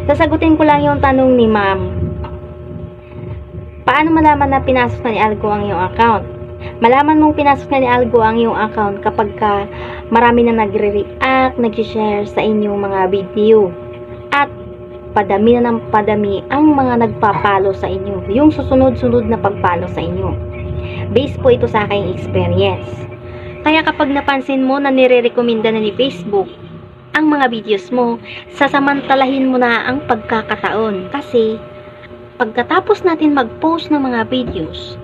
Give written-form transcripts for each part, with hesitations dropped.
Sasagutin ko lang yung tanong ni ma'am. Paano malaman na pinasok na ni Algo ang iyong account? Malaman mong pinasok na ni Algo ang iyong account kapag marami na nagre-react, nag-share sa inyong mga video. At padami na ng padami ang mga nagpapalo sa inyo. Yung susunod-sunod na pagpalo sa inyo. Base po ito sa aking experience. Kaya kapag napansin mo na nire-recommenda na ni Facebook ang mga videos mo, sasamantalahin mo na ang pagkakataon. Kasi, pagkatapos natin mag-post ng mga videos,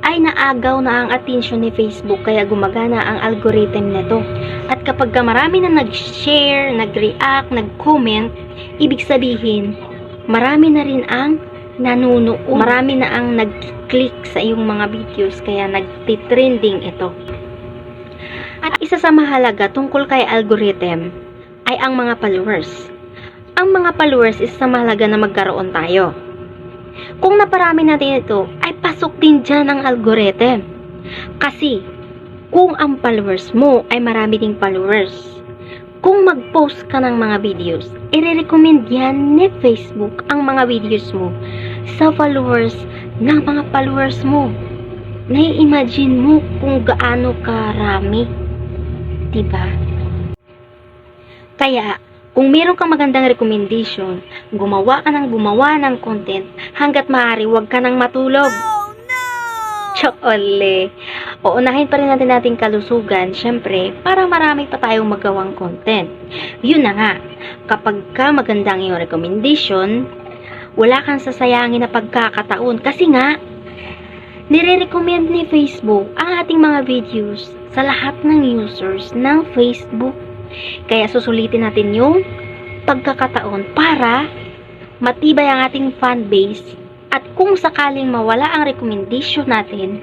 ay naagaw na ang attention ni Facebook kaya gumagana ang algorithm nito. At kapag marami na nag-share, nag-react, nag-comment, ibig sabihin, marami na rin ang nanunood. Marami na ang nag-click sa iyong mga videos kaya nagtitrending ito. At isa sa mahalaga tungkol kay algorithm, ay ang mga followers. Ang mga followers is sa mahalaga na magkaroon tayo. Kung naparami natin ito, ay pasok din dyan ang algorithm. Kasi, kung ang followers mo ay marami ding followers, kung mag-post ka ng mga videos, i-recommend yan ni Facebook ang mga videos mo sa followers ng mga followers mo. Nai-imagine mo kung gaano karami. Diba? Kaya, kung meron kang magandang recommendation, gumawa ka ng content hanggat maaari huwag ka nang matulog. Oh, no! Tsokole. Uunahin pa rin natin ating kalusugan, syempre, para marami pa tayong magawang content. Yun na nga, kapag ka magandang iyong recommendation, wala kang sasayangin na pagkakataon. Kasi nga, nire-recommend ni Facebook ang ating mga videos sa lahat ng users ng Facebook. Kaya susulitin natin yung pagkakataon para matibay ang ating fan base at kung sakaling mawala ang recommendation natin,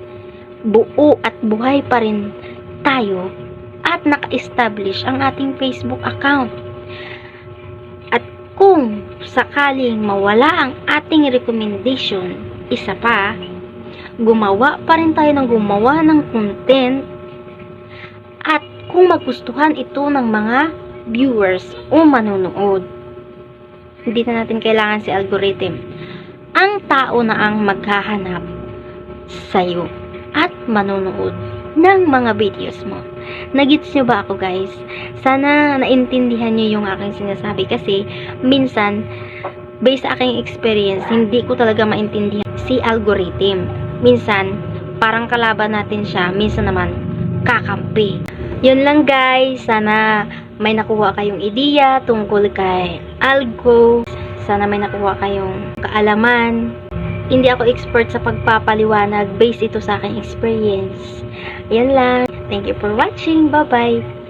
buo at buhay pa rin tayo at naka-establish ang ating Facebook account. At kung sakaling mawala ang ating recommendation, isa pa, gumawa pa rin tayo ng gumawa ng content at kung magustuhan ito ng mga viewers o manonood. Hindi na natin kailangan si algorithm. Ang tao na ang maghahanap sa'yo at manonood ng mga videos mo. Nagets nyo ba ako, guys? Sana naintindihan nyo yung aking sinasabi kasi minsan, based sa aking experience, hindi ko talaga maintindihan si algorithm. Minsan, parang kalaban natin siya. Minsan naman, kakampi. Yun lang, guys. Sana may nakuha kayong ideya tungkol kay Algo. Sana may nakuha kayong kaalaman. Hindi ako expert sa pagpapaliwanag. Based ito sa aking experience. Ayan lang. Thank you for watching. Bye-bye.